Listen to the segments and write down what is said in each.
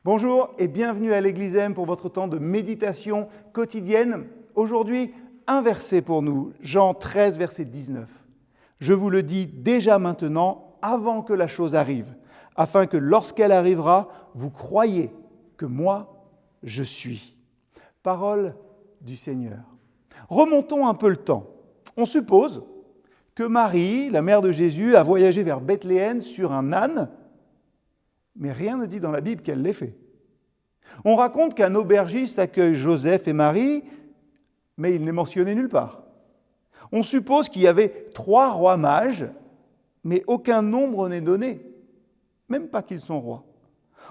Bonjour et bienvenue à l'Église M pour votre temps de méditation quotidienne. Aujourd'hui, un verset pour nous, Jean 13, verset 19. Je vous le dis déjà maintenant, avant que la chose arrive, afin que lorsqu'elle arrivera, vous croyiez que moi, je suis. Parole du Seigneur. Remontons un peu le temps. On suppose que Marie, la mère de Jésus, a voyagé vers Bethléem sur un âne, mais rien ne dit dans la Bible qu'elle l'ait fait. On raconte qu'un aubergiste accueille Joseph et Marie, mais il n'est mentionné nulle part. On suppose qu'il y avait 3 rois mages, mais aucun nombre n'est donné, même pas qu'ils sont rois.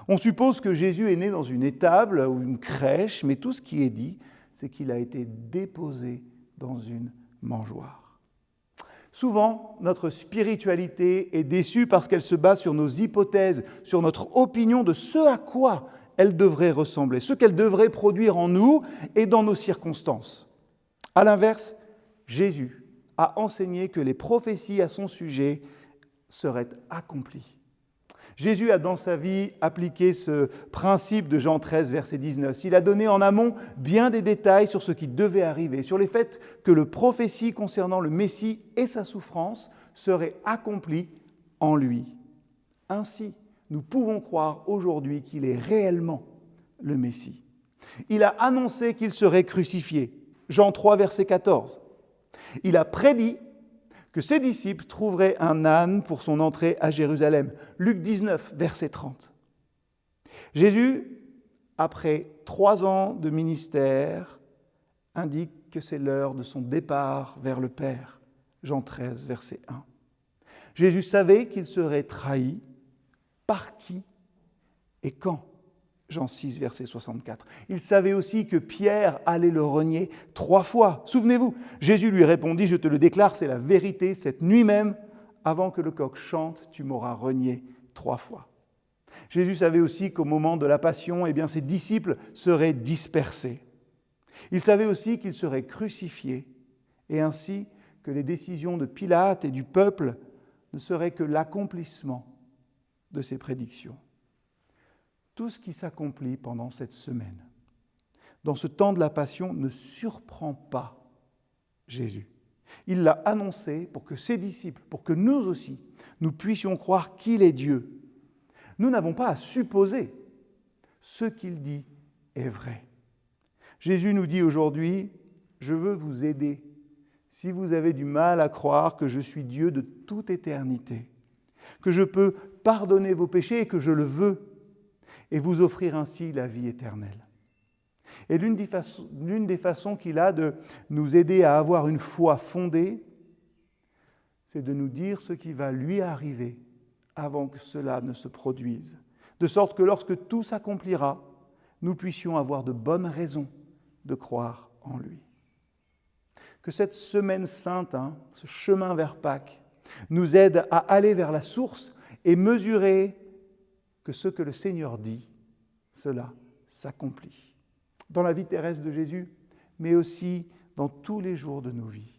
On suppose que Jésus est né dans une étable ou une crèche, mais tout ce qui est dit, c'est qu'il a été déposé dans une mangeoire. Souvent, notre spiritualité est déçue parce qu'elle se base sur nos hypothèses, sur notre opinion de ce à quoi elle devrait ressembler, ce qu'elle devrait produire en nous et dans nos circonstances. À l'inverse, Jésus a enseigné que les prophéties à son sujet seraient accomplies. Jésus a dans sa vie appliqué ce principe de Jean 13, verset 19. Il a donné en amont bien des détails sur ce qui devait arriver, sur les faits que le prophétie concernant le Messie et sa souffrance serait accomplie en lui. Ainsi, nous pouvons croire aujourd'hui qu'il est réellement le Messie. Il a annoncé qu'il serait crucifié. Jean 3, verset 14. Il a prédit que ses disciples trouveraient un âne pour son entrée à Jérusalem. Luc 19, verset 30. Jésus, après 3 ans de ministère, indique que c'est l'heure de son départ vers le Père. Jean 13, verset 1. Jésus savait qu'il serait trahi. Par qui et quand? Jean 6, verset 64. Il savait aussi que Pierre allait le renier 3 fois. Souvenez-vous, Jésus lui répondit, « Je te le déclare, c'est la vérité, cette nuit même, avant que le coq chante, tu m'auras renié 3 fois. » Jésus savait aussi qu'au moment de la passion, ses disciples seraient dispersés. Il savait aussi qu'il serait crucifié, et ainsi que les décisions de Pilate et du peuple ne seraient que l'accomplissement de ses prédictions. Tout ce qui s'accomplit pendant cette semaine, dans ce temps de la passion, ne surprend pas Jésus. Il l'a annoncé pour que ses disciples, pour que nous aussi, nous puissions croire qu'il est Dieu. Nous n'avons pas à supposer. Ce qu'il dit est vrai. Jésus nous dit aujourd'hui, « Je veux vous aider si vous avez du mal à croire que je suis Dieu de toute éternité, que je peux pardonner vos péchés et que je le veux, et vous offrir ainsi la vie éternelle. » Et l'une des façons qu'il a de nous aider à avoir une foi fondée, c'est de nous dire ce qui va lui arriver avant que cela ne se produise, de sorte que lorsque tout s'accomplira, nous puissions avoir de bonnes raisons de croire en lui. Que cette semaine sainte, ce chemin vers Pâques, nous aide à aller vers la source et mesurer que ce que le Seigneur dit, cela s'accomplit. Dans la vie terrestre de Jésus, mais aussi dans tous les jours de nos vies.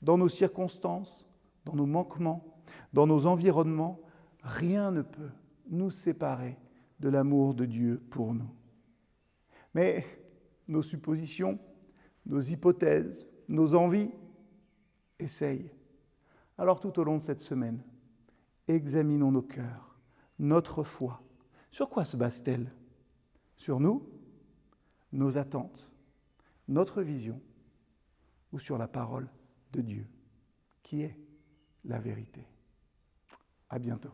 Dans nos circonstances, dans nos manquements, dans nos environnements, rien ne peut nous séparer de l'amour de Dieu pour nous. Mais nos suppositions, nos hypothèses, nos envies essayent. Alors tout au long de cette semaine, examinons nos cœurs. Notre foi, sur quoi se base-t-elle? Sur nous, nos attentes, notre vision, ou sur la parole de Dieu, qui est la vérité? À bientôt.